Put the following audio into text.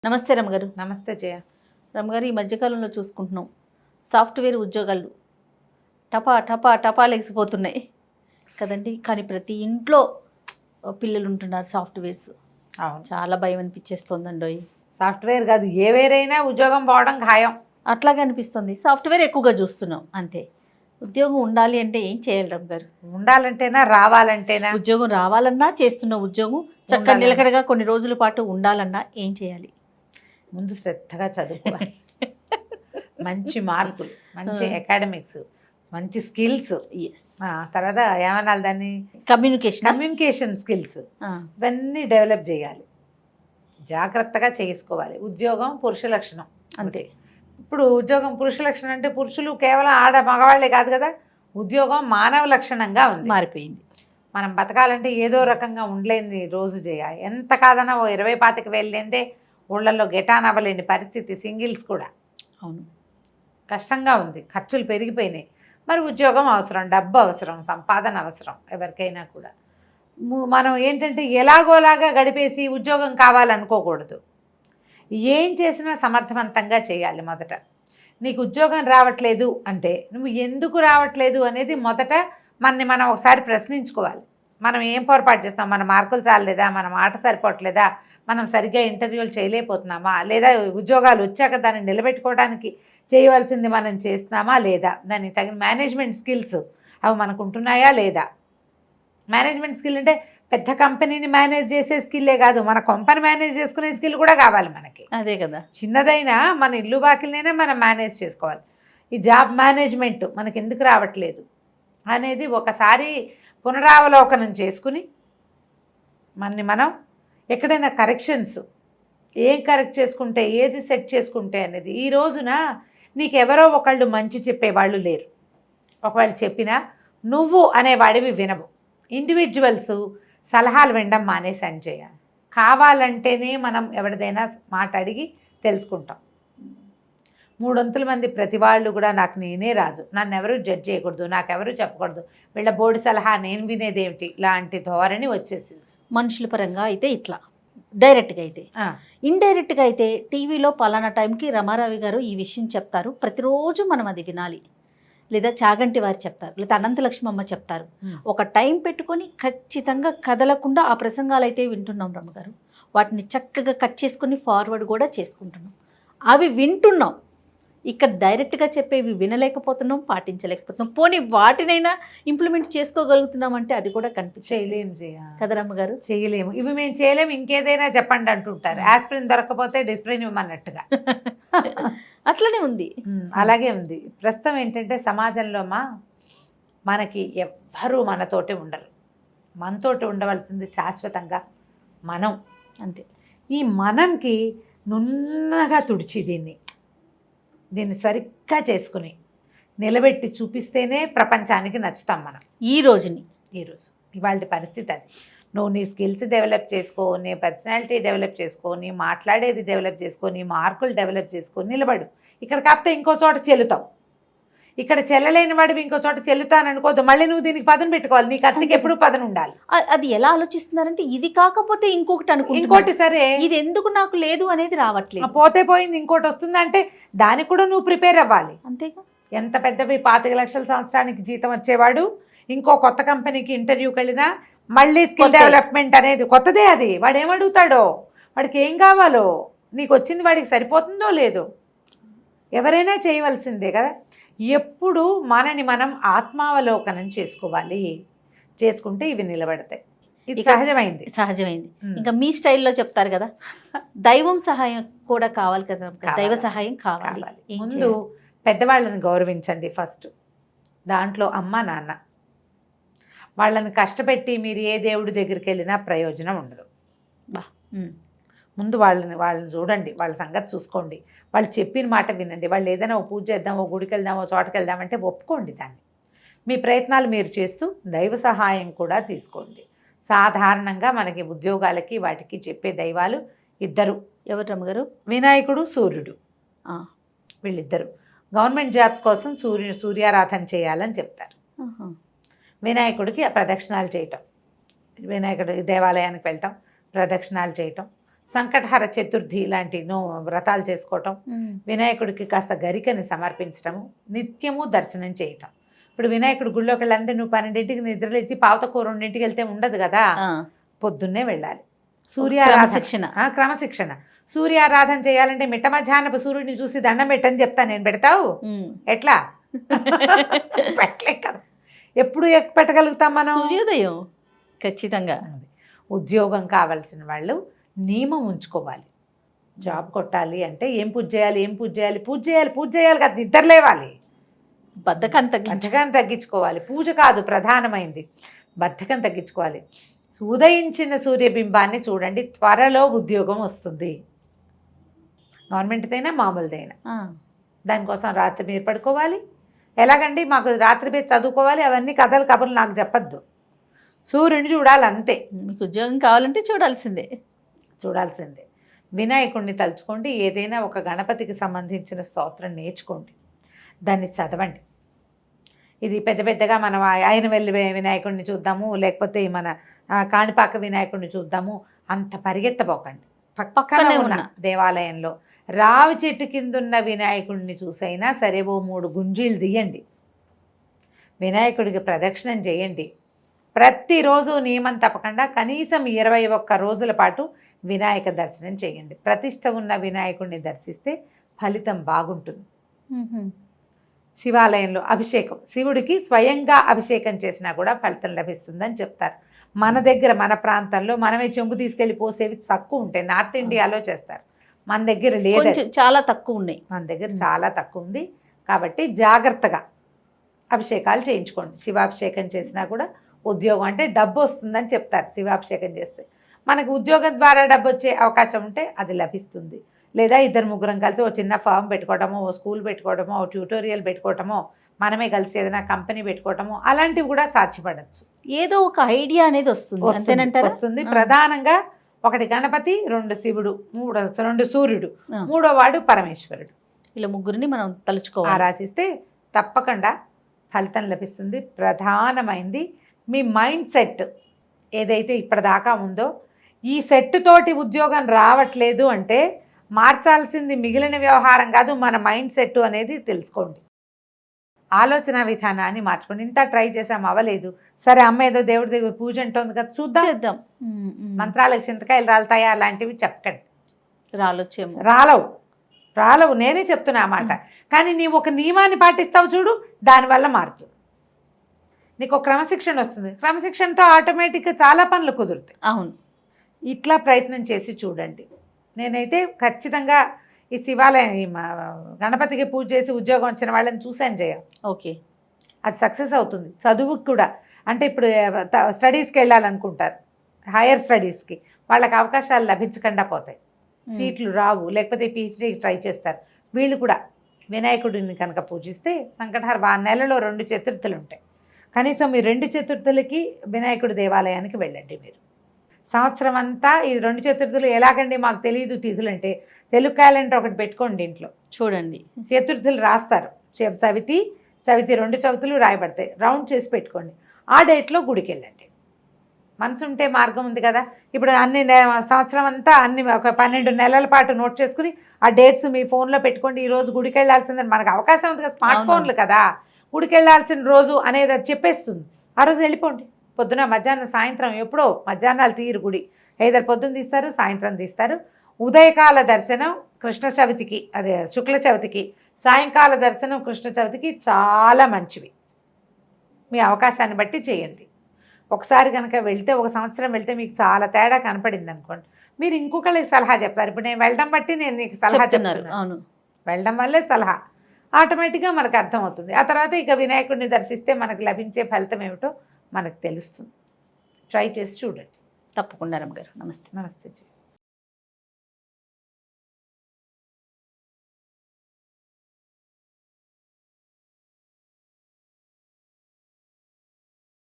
నమస్తే రమగారు. నమస్తే జయ. రమగారు, ఈ మధ్యకాలంలో చూసుకుంటున్నాం సాఫ్ట్వేర్ ఉద్యోగాలు టపా టపా టపా లెగిసిపోతున్నాయి కదండి. కానీ ప్రతి ఇంట్లో పిల్లలు ఉంటున్నారు సాఫ్ట్వేర్స్. అవును, చాలా భయం అనిపించేస్తుందండి. సాఫ్ట్వేర్ కాదు ఏ వేరైనా ఉద్యోగం పోవడం ఖాయం. అట్లాగే అనిపిస్తుంది. సాఫ్ట్వేర్ ఎక్కువగా చూస్తున్నాం అంతే. ఉద్యోగం ఉండాలి అంటే ఏం చేయాలి రమగారు? ఉండాలంటేనా రావాలంటేనా? ఉద్యోగం రావాలన్నా, చేస్తున్న ఉద్యోగం చక్కగా నిలకడగా కొన్ని రోజుల పాటు ఉండాలన్నా ఏం చేయాలి? ముందు శ్రద్ధగా చదువుకోవాలి. మంచి మార్కులు, మంచి అకాడమిక్స్, మంచి స్కిల్స్. తర్వాత ఏమనాలి దాన్ని, కమ్యూనికేషన్ స్కిల్స్ ఇవన్నీ డెవలప్ చేయాలి. జాగ్రత్తగా చేసుకోవాలి. ఉద్యోగం పురుష లక్షణం అంతే. ఇప్పుడు ఉద్యోగం పురుష లక్షణం అంటే పురుషులు కేవలం మగవాళ్లే కాదు కదా, ఉద్యోగం మానవ లక్షణంగా ఉంది, మారిపోయింది. మనం బతకాలంటే ఏదో రకంగా ఉండలేని రోజు చేయాలి. ఎంత కాదన్నా 20-25 వెళ్ళేందే ఊళ్ళల్లో గెటాన్ అవ్వలేని పరిస్థితి. సింగిల్స్ కూడా అవును, కష్టంగా ఉంది. ఖర్చులు పెరిగిపోయినాయి. మరి ఉద్యోగం అవసరం, డబ్బు అవసరం, సంపాదన అవసరం ఎవరికైనా కూడా. మనం ఏంటంటే ఎలాగోలాగా గడిపేసి ఉద్యోగం కావాలనుకోకూడదు. ఏం చేసినా సమర్థవంతంగా చేయాలి. మొదట నీకు ఉద్యోగం రావట్లేదు అంటే నువ్వు ఎందుకు రావట్లేదు అనేది మొదట మనం ఒకసారి ప్రశ్నించుకోవాలి. మనం ఏం పొరపాటు చేస్తాం? మన మార్కులు చాలలేదా? మన మాట సరిపోవట్లేదా? మనం సరిగ్గా ఇంటర్వ్యూలు చేయలేకపోతున్నామా? లేదా ఉద్యోగాలు వచ్చాక దాన్ని నిలబెట్టుకోవడానికి చేయవలసింది మనం చేస్తున్నామా లేదా? దానికి తగిన మేనేజ్మెంట్ స్కిల్స్ అవి మనకు ఉంటున్నాయా లేదా? మేనేజ్మెంట్ స్కిల్ అంటే పెద్ద కంపెనీని మేనేజ్ చేసే స్కిల్లే కాదు, మన కొంపని మేనేజ్ చేసుకునే స్కిల్ కూడా కావాలి మనకి. అదే కదా, చిన్నదైనా మన ఇల్లు బాకిలైనా మనం మేనేజ్ చేసుకోవాలి. ఈ జాబ్ మేనేజ్మెంట్ మనకి ఎందుకు రావట్లేదు అనేది ఒకసారి పునరావలోకనం చేసుకుని మనం ఎక్కడైనా కరెక్షన్స్ ఏం కరెక్ట్ చేసుకుంటే, ఏది సెట్ చేసుకుంటే అనేది. ఈ రోజున నీకు ఎవరో ఒకళ్ళు మంచి చెప్పేవాళ్ళు లేరు. ఒకవేళ చెప్పినా నువ్వు అనేవాడివి వినవు. ఇండివిజువల్స్ సలహాలు వినడం మానేసని చేయాలి. కావాలంటేనే మనం ఎవరిదైనా మాట అడిగి తెలుసుకుంటాం. 300 మంది ప్రతి వాళ్ళు కూడా నాకు నేనే రాజు, నన్ను ఎవరు జడ్జ్ చేయకూడదు, నాకెవరు చెప్పకూడదు, వీళ్ళ బోర్డు సలహా నేను వినేదేమిటి, ఇలాంటి ధోరణి వచ్చేసింది. మనుషుల పరంగా అయితే ఇట్లా డైరెక్ట్గా అయితే. ఇండైరెక్ట్గా అయితే టీవీలో పలానా టైంకి రమారావి గారు ఈ విషయం చెప్తారు, ప్రతిరోజు మనం అది వినాలి. లేదా చాగంటి వారు చెప్తారు, లేదా అనంతలక్ష్మమ్మ చెప్తారు. ఒక టైం పెట్టుకొని ఖచ్చితంగా కదలకుండా ఆ ప్రసంగాలు అయితే వింటున్నాం రమ్మగారు. వాటిని చక్కగా కట్ చేసుకుని ఫార్వర్డ్ కూడా చేసుకుంటున్నాం. అవి వింటున్నాం. ఇక్కడ డైరెక్ట్గా చెప్పేవి వినలేకపోతున్నాం, పాటించలేకపోతున్నాం. పోనీ వాటినైనా ఇంప్లిమెంట్ చేసుకోగలుగుతున్నాం అంటే అది కూడా చేయలేము కదా రమ్మగారు. చేయలేము. ఇవి మేము చేయలేము, ఇంకేదైనా చెప్పండి అంటుంటారు. ఆస్పిరిన్ దొరకకపోతే డిస్ప్రిన్ ఇవ్వమన్నట్టుగా. అట్లనే ఉంది, అలాగే ఉంది. ప్రస్తుతం ఏంటంటే సమాజంలో మనకి ఎవ్వరూ మనతోటి ఉండరు. మనతోటి ఉండవలసింది శాశ్వతంగా మనం. అంతే. ఈ మనంకి నున్నగా తుడిచి దీన్ని సరిగ్గా చేసుకుని నిలబెట్టి చూపిస్తేనే ప్రపంచానికి నచ్చుతాం మనం. ఈరోజు ఇవాళ పరిస్థితి అది. నువ్వు నీ స్కిల్స్ డెవలప్ చేసుకో, నీ పర్సనాలిటీ డెవలప్ చేసుకో, నీ మాట్లాడేది డెవలప్ చేసుకో, నీ మార్కులు డెవలప్ చేసుకో, నిలబడు. ఇక్కడ కాకపోతే ఇంకో చోట చెల్లుతావు. ఇక్కడ చెల్లలేని వాడివి ఇంకో చోట చెల్లుతాను అనుకోద్దు. మళ్ళీ నువ్వు దీనికి పదను పెట్టుకోవాలి. నీ కత్తికి ఎప్పుడు పదను ఉండాలి. అది ఎలా ఆలోచిస్తున్నారంటే ఇది కాకపోతే ఇంకొకటి ఇంకోటి సరే, ఇది ఎందుకు నాకు లేదు అనేది రావట్లేదు. పోతే పోయింది, ఇంకోటి వస్తుందంటే దానికి కూడా నువ్వు ప్రిపేర్ అవ్వాలి. అంతేగా. ఎంత పెద్దవి 25 లక్షల సంవత్సరానికి జీతం వచ్చేవాడు ఇంకో కొత్త కంపెనీకి ఇంటర్వ్యూకి వెళ్ళినా మళ్ళీ స్కిల్ డెవలప్మెంట్ అనేది కొత్తదే. అది వాడు ఏమడుగుతాడో, వాడికి ఏం కావాలో, నీకు వచ్చింది వాడికి సరిపోతుందో లేదో ఎవరైనా చేయవలసిందే కదా. ఎప్పుడు మనం ఆత్మావలోకనం చేసుకోవాలి. చేసుకుంటే ఇవి నిలబడతాయి. ఇది సహజమైంది. ఇంకా మీ స్టైల్లో చెప్తారు కదా, దైవం సహాయం కూడా కావాలి కదా. దైవ సహాయం కావాలి. ముందు పెద్దవాళ్ళని గౌరవించండి ఫస్ట్. దాంట్లో అమ్మ నాన్న వాళ్ళని కష్టపెట్టి మీరు ఏ దేవుడి దగ్గరికి వెళ్ళినా ప్రయోజనం ఉండదు. ముందు వాళ్ళని చూడండి, వాళ్ళ సంగతి చూసుకోండి, వాళ్ళు చెప్పిన మాట వినండి. వాళ్ళు ఏదైనా ఓ పూజ చేద్దాం, ఓ గుడికి వెళ్దాం, ఓ చోటకి వెళ్దామంటే ఒప్పుకోండి దాన్ని. మీ ప్రయత్నాలు మీరు చేస్తూ దైవ సహాయం కూడా తీసుకోండి. సాధారణంగా మనకి ఉద్యోగాలకి వాటికి చెప్పే దైవాలు ఇద్దరు. ఎవరు రమ్మగారు? వినాయకుడు, సూర్యుడు. వీళ్ళిద్దరు గవర్నమెంట్ జాబ్స్ కోసం సూర్యారాధన చేయాలని చెప్తారు. వినాయకుడికి ప్రదక్షిణాలు చేయటం, వినాయకుడి దేవాలయానికి వెళ్ళటం, ప్రదక్షిణాలు చేయటం, సంకటహర చతుర్థి లాంటి వ్రతాలు చేసుకోవటం, వినాయకుడికి కాస్త గరికని సమర్పించటము, నిత్యము దర్శనం చేయటం. ఇప్పుడు వినాయకుడు గుళ్ళోకి వెళ్ళాలంటే నువ్వు 12ంటికి నిద్రలేచి పావుతక్కువ 2ంటికి వెళ్తే ఉండదు కదా, పొద్దున్నే వెళ్ళాలి. క్రమశిక్షణ. సూర్యారాధన చేయాలంటే మిట్ట మధ్యాహ్నపు సూర్యుడిని చూసి దండం పెట్టని చెప్తాను నేను. పెడతావు ఎట్లా? పెట్టలే కదా. ఎప్పుడు పెట్టగలుగుతాం మనం? సూర్యోదయం ఖచ్చితంగా. ఉద్యోగం కావాల్సిన వాళ్ళు నియమం ఉంచుకోవాలి. జాబ్ కొట్టాలి అంటే ఏం పూజ చేయాలి కదా, నిద్ర లేవాలి. బద్ధకాన్ని తగ్గించుకోవాలి. పూజ కాదు ప్రధానమైంది, బద్ధకం తగ్గించుకోవాలి. ఉదయించిన సూర్యబింబాన్ని చూడండి, త్వరలో ఉద్యోగం వస్తుంది. గవర్నమెంట్దైనా మామూలుదైనా. దానికోసం రాత్రి మీరు పడుకోవాలి. ఎలాగండి? మాకు రాత్రి మీరు చదువుకోవాలి, అవన్నీ కథలు కబుర్లు నాకు చెప్పద్దు. సూర్యుని చూడాలి అంతే. మీకు ఉద్యోగం కావాలంటే చూడాల్సిందే. వినాయకుడిని తలుచుకోండి. ఏదైనా ఒక గణపతికి సంబంధించిన స్తోత్రం నేర్చుకోండి, దాన్ని చదవండి. ఇది పెద్దగా మనం ఆయనవెల్లి వినాయకుడిని చూద్దాము, లేకపోతే మన కాణిపాక వినాయకుడిని చూద్దాము అంత పరిగెత్తపోకండి. పక్కనే ఉన్న దేవాలయంలో రావి చెట్టు కిందున్న వినాయకుడిని చూసైనా సరే ఓ 3 గుంజీలు తీయండి, వినాయకుడికి ప్రదక్షిణం చేయండి. ప్రతిరోజు నియమం తప్పకుండా కనీసం 21 రోజుల పాటు వినాయక దర్శనం చేయండి. ప్రతిష్ట ఉన్న వినాయకుడిని దర్శిస్తే ఫలితం బాగుంటుంది. శివాలయంలో అభిషేకం, శివుడికి స్వయంగా అభిషేకం చేసినా కూడా ఫలితం లభిస్తుందని చెప్తారు. మన దగ్గర మన ప్రాంతంలో మనమే చెంబు తీసుకెళ్ళి పోసేవి తక్కువ ఉంటాయి. నార్త్ ఇండియాలో చేస్తారు, మన దగ్గర లేదు, చాలా తక్కువ ఉన్నాయి. మన దగ్గర చాలా తక్కువ ఉంది. కాబట్టి జాగ్రత్తగా అభిషేకాలు చేయించుకోండి. శివాభిషేకం చేసినా కూడా ఉద్యోగం అంటే డబ్బు వస్తుందని చెప్తారు. శివాభిషేకం చేస్తే మనకు ఉద్యోగం ద్వారా డబ్బు వచ్చే అవకాశం ఉంటే అది లభిస్తుంది. లేదా 2-3 కలిసి ఓ చిన్న ఫామ్ పెట్టుకోవటమో, ఓ స్కూల్ పెట్టుకోవటమో, ఓ ట్యూటోరియల్ పెట్టుకోవటమో, మనమే కలిసి ఏదైనా కంపెనీ పెట్టుకోవటమో అలాంటివి కూడా సాధ్యపడచ్చు. ఏదో ఒక ఐడియా అనేది వస్తుంది. ప్రధానంగా 1 గణపతి, 2 శివుడు, 2 సూర్యుడు, 3వ వాడు పరమేశ్వరుడు. ఇలా 3ని మనం తలుచుకోవాలి, ఆరాధిస్తే తప్పకుండా ఫలితం లభిస్తుంది. ప్రధానమైంది మీ మైండ్ సెట్ ఏదైతే ఇప్పటిదాకా ఉందో, ఈ సెట్ తోటి ఉద్యోగం రావట్లేదు అంటే మార్చాల్సింది మిగిలిన వ్యవహారం కాదు, మన మైండ్ సెట్ అనేది తెలుసుకోండి. ఆలోచన విధానాన్ని మార్చుకోండి. ఇంత ట్రై చేసాం అవ్వలేదు, సరే అమ్మ ఏదో దేవుడి దగ్గర పూజ అంటోంది కదా చూద్దాం, మంత్రాలకు చింతకాయలు రాలుతాయా అలాంటివి చెప్పకండి. రాలవు నేనే చెప్తున్నా అన్నమాట. కానీ నీవు ఒక నియమాన్ని పాటిస్తావు చూడు, దానివల్ల మారుతుంది. నీకు ఒక క్రమశిక్షణ వస్తుంది, క్రమశిక్షణతో ఆటోమేటిక్గా చాలా పనులు కుదురుతాయి. అవును, ఇట్లా ప్రయత్నం చేసి చూడండి. నేనైతే ఖచ్చితంగా ఈ శివాలయం గణపతికి పూజ చేసి ఉద్యోగం వచ్చిన వాళ్ళని చూశాను జయ. ఓకే, అది సక్సెస్ అవుతుంది. చదువుకు కూడా అంటే ఇప్పుడు స్టడీస్కి వెళ్ళాలనుకుంటారు, హైయర్ స్టడీస్కి, వాళ్ళకి అవకాశాలు లభించకుండా పోతాయి, సీట్లు రావు, లేకపోతే పిహెచ్డీకి ట్రై చేస్తారు. వీళ్ళు కూడా వినాయకుడిని కనుక పూజిస్తే సంకటహర నెలలో 2 చతుర్థులు ఉంటాయి. కనీసం ఈ 2 చతుర్థులకి వినాయకుడి దేవాలయానికి వెళ్ళండి. మీరు సంవత్సరం అంతా ఈ 2 చతుర్థులు ఎలాగండి మాకు తెలియదు తిథులు అంటే, తెలుగు క్యాలెండర్ ఒకటి పెట్టుకోండి ఇంట్లో, చూడండి చతుర్థులు రాస్తారు. చవితి 2 చవితులు రాయబడతాయి, రౌండ్ చేసి పెట్టుకోండి. ఆ డేట్లో గుడికి వెళ్ళండి. మనసు ఉంటే మార్గం ఉంది కదా. ఇప్పుడు సంవత్సరం అంతా ఒక 12 నెలల పాటు నోట్ చేసుకుని ఆ డేట్స్ మీ ఫోన్లో పెట్టుకోండి. ఈరోజు గుడికి వెళ్ళాల్సిందని మనకు అవకాశం ఉంది కదా, స్మార్ట్ ఫోన్లు కదా, గుడికి వెళ్ళాల్సిన రోజు అనేది అది చెప్పేస్తుంది. ఆ రోజు వెళ్ళిపోండి. పొద్దున, మధ్యాహ్నం, సాయంత్రం, ఎప్పుడో మధ్యాహ్నాలు తీరు గుడి, ఏదైనా పొద్దున్న తీస్తారు, సాయంత్రం తీస్తారు. ఉదయకాల దర్శనం కృష్ణ చవితికి, అదే శుక్ల చవితికి, సాయంకాల దర్శనం కృష్ణ చవితికి చాలా మంచివి. మీ అవకాశాన్ని బట్టి చేయండి. ఒకసారి కనుక వెళ్తే, ఒక సంవత్సరం వెళ్తే మీకు చాలా తేడా కనపడింది అనుకోండి, మీరు ఇంకొకళ్ళకి సలహా చెప్తారు. ఇప్పుడు నేను వెళ్ళడం బట్టి నేను నీకు సలహా చెప్తున్నాను. అవును, వెళ్ళడం వల్లే సలహా ఆటోమేటిక్గా మనకు అర్థమవుతుంది. ఆ తర్వాత ఇక వినాయకుడిని దర్శిస్తే మనకు లభించే ఫలితం ఏమిటో మనకు తెలుస్తుంది. ట్రై చేసి చూడండి. తప్పకుండా రమ్మ గారు. నమస్తే. నమస్తే.